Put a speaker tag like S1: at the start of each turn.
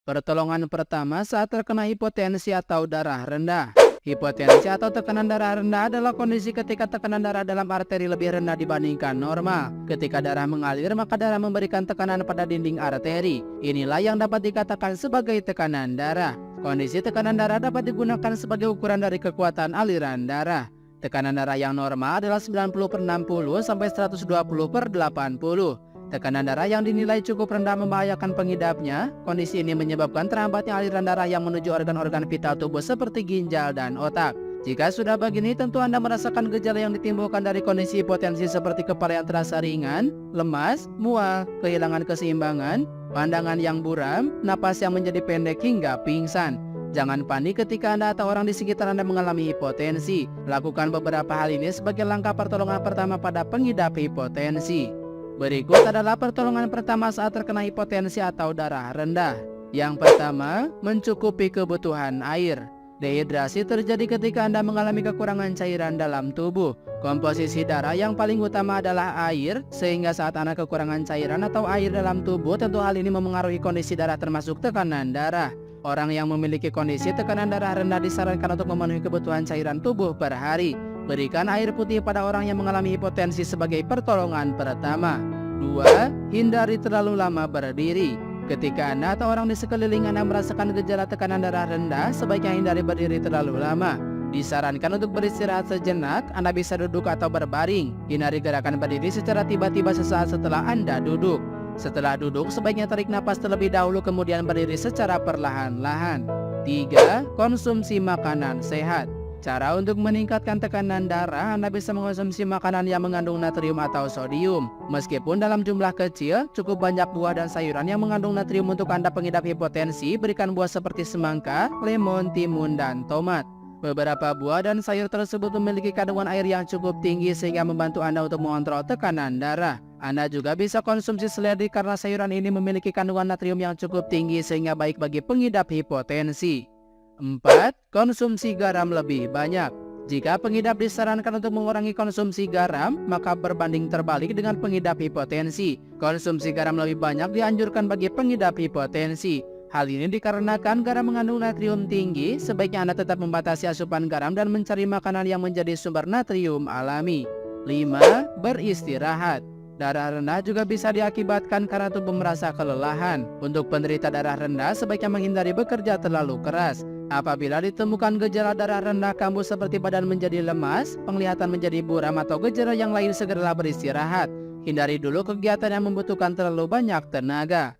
S1: Pertolongan pertama saat terkena hipotensi atau darah rendah. Hipotensi atau tekanan darah rendah adalah kondisi ketika tekanan darah dalam arteri lebih rendah dibandingkan normal. Ketika darah mengalir, maka darah memberikan tekanan pada dinding arteri. Inilah yang dapat dikatakan sebagai tekanan darah. Kondisi tekanan darah dapat digunakan sebagai ukuran dari kekuatan aliran darah. Tekanan darah yang normal adalah 90/60 sampai 120/80. Tekanan darah yang dinilai cukup rendah membahayakan pengidapnya. Kondisi ini menyebabkan terhambatnya aliran darah yang menuju organ-organ vital tubuh seperti ginjal dan otak. Jika sudah begini, tentu Anda merasakan gejala yang ditimbulkan dari kondisi hipotensi seperti kepala yang terasa ringan, lemas, mual, kehilangan keseimbangan, pandangan yang buram, napas yang menjadi pendek hingga pingsan. Jangan panik ketika Anda atau orang di sekitar Anda mengalami hipotensi. Lakukan beberapa hal ini sebagai langkah pertolongan pertama pada pengidap hipotensi. Berikut adalah pertolongan pertama saat terkena hipotensi atau darah rendah. Yang pertama, mencukupi kebutuhan air. Dehidrasi terjadi ketika Anda mengalami kekurangan cairan dalam tubuh. Komposisi darah yang paling utama adalah air, sehingga saat Anda kekurangan cairan atau air dalam tubuh, tentu hal ini memengaruhi kondisi darah termasuk tekanan darah. Orang yang memiliki kondisi tekanan darah rendah disarankan untuk memenuhi kebutuhan cairan tubuh per hari. Berikan air putih pada orang yang mengalami hipotensi sebagai pertolongan pertama. 2. Hindari terlalu lama berdiri. Ketika Anda atau orang di sekeliling Anda merasakan gejala tekanan darah rendah, sebaiknya hindari berdiri terlalu lama. Disarankan untuk beristirahat sejenak. Anda bisa duduk atau berbaring. Hindari gerakan berdiri secara tiba-tiba sesaat setelah Anda duduk. Setelah duduk, sebaiknya tarik napas terlebih dahulu kemudian berdiri secara perlahan-lahan. 3. Konsumsi makanan sehat. Cara untuk meningkatkan tekanan darah, Anda bisa mengonsumsi makanan yang mengandung natrium atau sodium. Meskipun dalam jumlah kecil, cukup banyak buah dan sayuran yang mengandung natrium untuk Anda pengidap hipotensi. Berikan buah seperti semangka, lemon, timun, dan tomat. Beberapa buah dan sayur tersebut memiliki kandungan air yang cukup tinggi sehingga membantu Anda untuk mengontrol tekanan darah. Anda juga bisa konsumsi seledri karena sayuran ini memiliki kandungan natrium yang cukup tinggi sehingga baik bagi pengidap hipotensi. 4. Konsumsi garam lebih banyak. Jika pengidap disarankan untuk mengurangi konsumsi garam, maka berbanding terbalik dengan pengidap hipotensi. Konsumsi garam lebih banyak dianjurkan bagi pengidap hipotensi. Hal ini dikarenakan garam mengandung natrium tinggi. Sebaiknya Anda tetap membatasi asupan garam dan mencari makanan yang menjadi sumber natrium alami. 5. Beristirahat. Darah rendah juga bisa diakibatkan karena tubuh merasa kelelahan. Untuk penderita darah rendah, sebaiknya menghindari bekerja terlalu keras. Apabila ditemukan gejala darah rendah kambuh seperti badan menjadi lemas, penglihatan menjadi buram atau gejala yang lain, segeralah beristirahat. Hindari dulu kegiatan yang membutuhkan terlalu banyak tenaga.